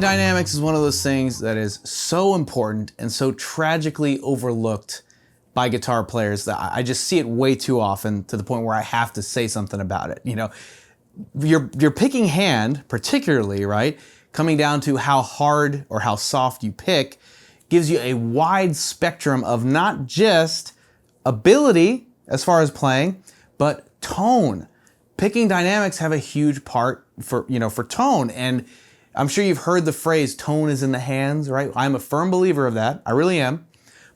dynamics is one of those things that is so important and so tragically overlooked by guitar players that I just see it way too often, to the point where I have to say something about it. You know, your picking hand, particularly, right, coming down to how hard or how soft you pick, gives you a wide spectrum of not just ability as far as playing, but tone. Picking dynamics have a huge part for tone, and I'm sure you've heard the phrase "tone is in the hands," right? I'm a firm believer of that. I really am.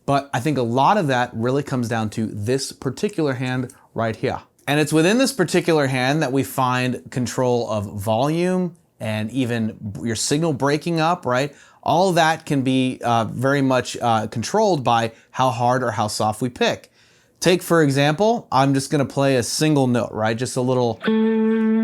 But I think a lot of that really comes down to this particular hand right here. And it's within this particular hand that we find control of volume and even your signal breaking up, right? All of that can be very much controlled by how hard or how soft we pick. Take, for example, I'm just gonna play a single note, right? Just a little,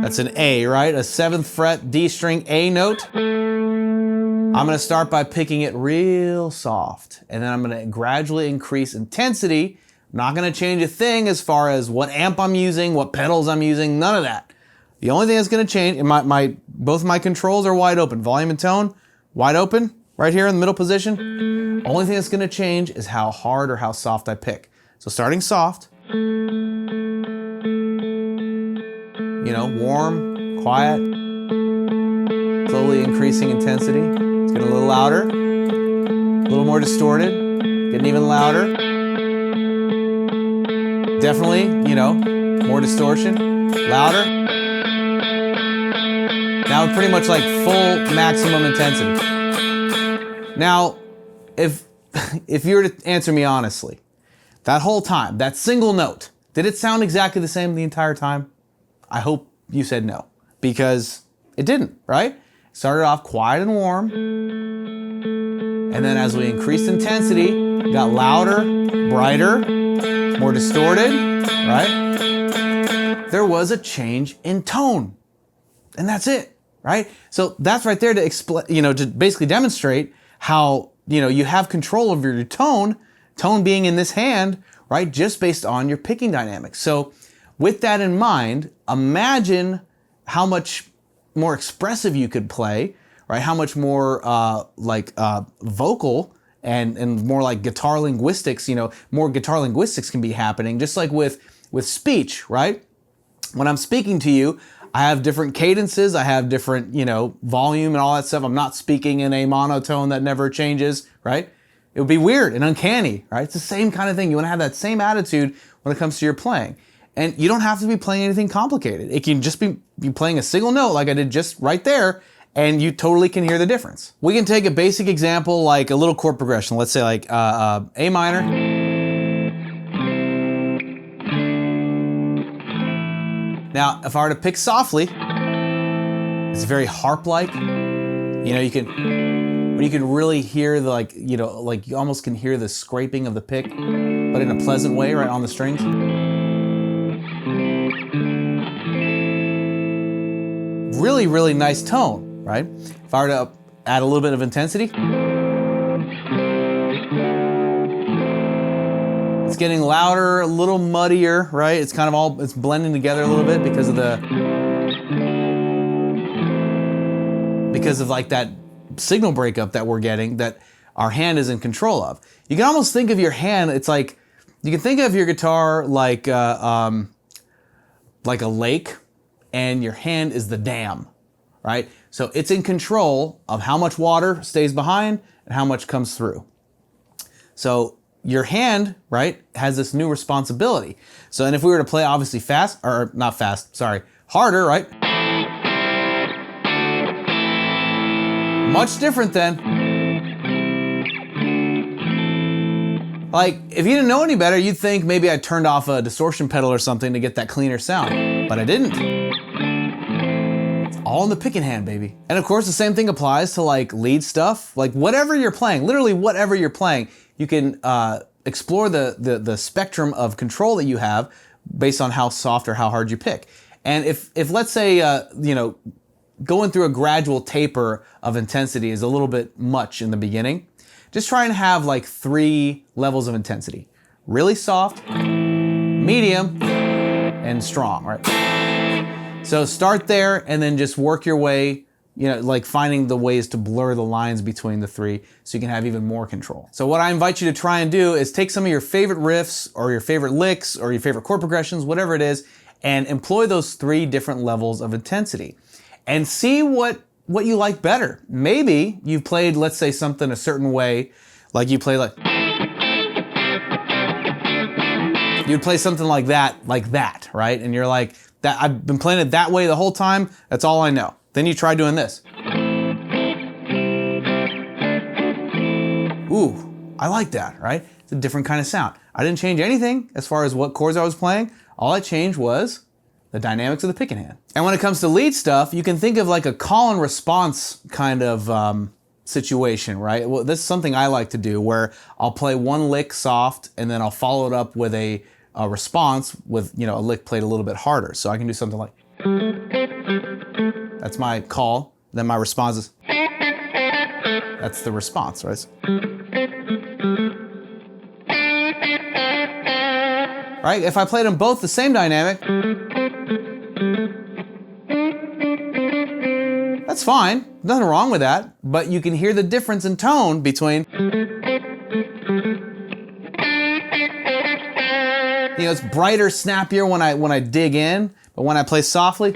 that's an A, right? A 7th fret D string A note. I'm gonna start by picking it real soft, and then I'm gonna gradually increase intensity. I'm not gonna change a thing as far as what amp I'm using, what pedals I'm using, none of that. The only thing that's gonna change, and both my controls are wide open, volume and tone, wide open, right here in the middle position. Only thing that's gonna change is how hard or how soft I pick. So starting soft, you know, warm, quiet, slowly increasing intensity. It's getting a little louder, a little more distorted, getting even louder. Definitely, you know, more distortion, louder. Now pretty much like full maximum intensity. Now, if you were to answer me honestly, that whole time, that single note, did it sound exactly the same the entire time? I hope you said no, because it didn't, right? It started off quiet and warm, and then as we increased intensity, it got louder, brighter, more distorted, right? There was a change in tone, and that's it, right? So that's right there to explain, to basically demonstrate how, you have control over your tone being in this hand, right? Just based on your picking dynamics. So with that in mind, imagine how much more expressive you could play, right? How much more vocal and more like guitar linguistics, more guitar linguistics can be happening, just like with speech, right? When I'm speaking to you, I have different cadences, I have different, volume and all that stuff. I'm not speaking in a monotone that never changes, right? It would be weird and uncanny, right? It's the same kind of thing. You want to have that same attitude when it comes to your playing. And you don't have to be playing anything complicated. It can just be playing a single note like I did just right there, and you totally can hear the difference. We can take a basic example like a little chord progression. Let's say like A minor. Now, if I were to pick softly, it's very harp-like. You can really hear the you almost can hear the scraping of the pick, but in a pleasant way, right on the strings. Really, really nice tone, right? If I were to add a little bit of intensity, it's getting louder, a little muddier, right? It's kind of it's blending together a little bit because of like that signal breakup that we're getting that our hand is in control of. You can almost think of your hand, it's like, you can think of your guitar like a lake, and your hand is the dam, right? So it's in control of how much water stays behind and how much comes through. So your hand, right, has this new responsibility. So, and if we were to play obviously harder, right? Much different than, like, if you didn't know any better, you'd think maybe I turned off a distortion pedal or something to get that cleaner sound, but I didn't. It's all in the picking hand, baby. And of course, the same thing applies to like lead stuff, like whatever you're playing, literally whatever you're playing, you can explore the spectrum of control that you have based on how soft or how hard you pick. And if let's say, going through a gradual taper of intensity is a little bit much in the beginning, just try and have like 3 levels of intensity. Really soft, medium, and strong, right? So start there and then just work your way You know, like finding the ways to blur the lines between the three so you can have even more control. So what I invite you to try and do is take some of your favorite riffs or your favorite licks or your favorite chord progressions, whatever it is, and employ those 3 different levels of intensity and see what you like better. Maybe you've played, let's say, something a certain way, like you play you'd play something like that, right? And you're like, that I've been playing it that way the whole time, that's all I know. Then you try doing this. Ooh, I like that, right? It's a different kind of sound. I didn't change anything as far as what chords I was playing. All I changed was the dynamics of the picking hand. And when it comes to lead stuff, you can think of like a call and response kind of situation, right? Well, this is something I like to do where I'll play one lick soft and then I'll follow it up with a response with, you know, a lick played a little bit harder. So I can do something like, that's my call, then my response is, that's the response, right? Right? If I played them both the same dynamic, that's fine, nothing wrong with that, but you can hear the difference in tone between, you know, it's brighter, snappier when I dig in, but when I play softly,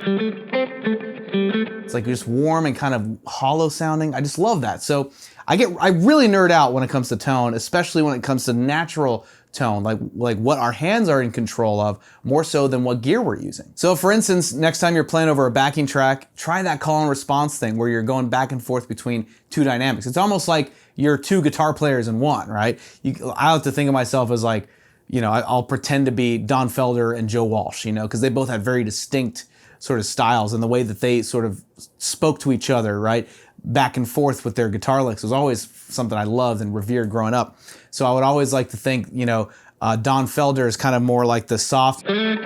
it's like just warm and kind of hollow sounding. I just love that. So I really nerd out when it comes to tone, especially when it comes to natural tone, like what our hands are in control of, more so than what gear we're using. So for instance, next time you're playing over a backing track, try that call and response thing where you're going back and forth between 2 dynamics. It's almost like you're 2 guitar players in one, right? I like to think of myself as like, you know, I'll pretend to be Don Felder and Joe Walsh, you know, because they both have very distinct sort of styles, and the way that they sort of spoke to each other, right, back and forth with their guitar licks was always something I loved and revered growing up. So I would always like to think, you know, Don Felder is kind of more like the soft, and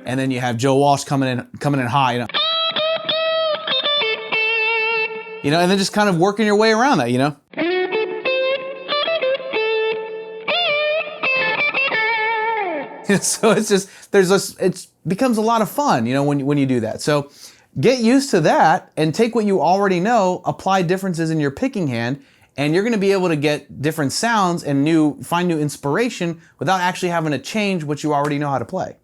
then you have Joe Walsh coming in high, you know, and then just kind of working your way around that, you know. So it's just, it becomes a lot of fun, you know, when you do that. So get used to that and take what you already know, apply differences in your picking hand, and you're gonna be able to get different sounds and find new inspiration without actually having to change what you already know how to play.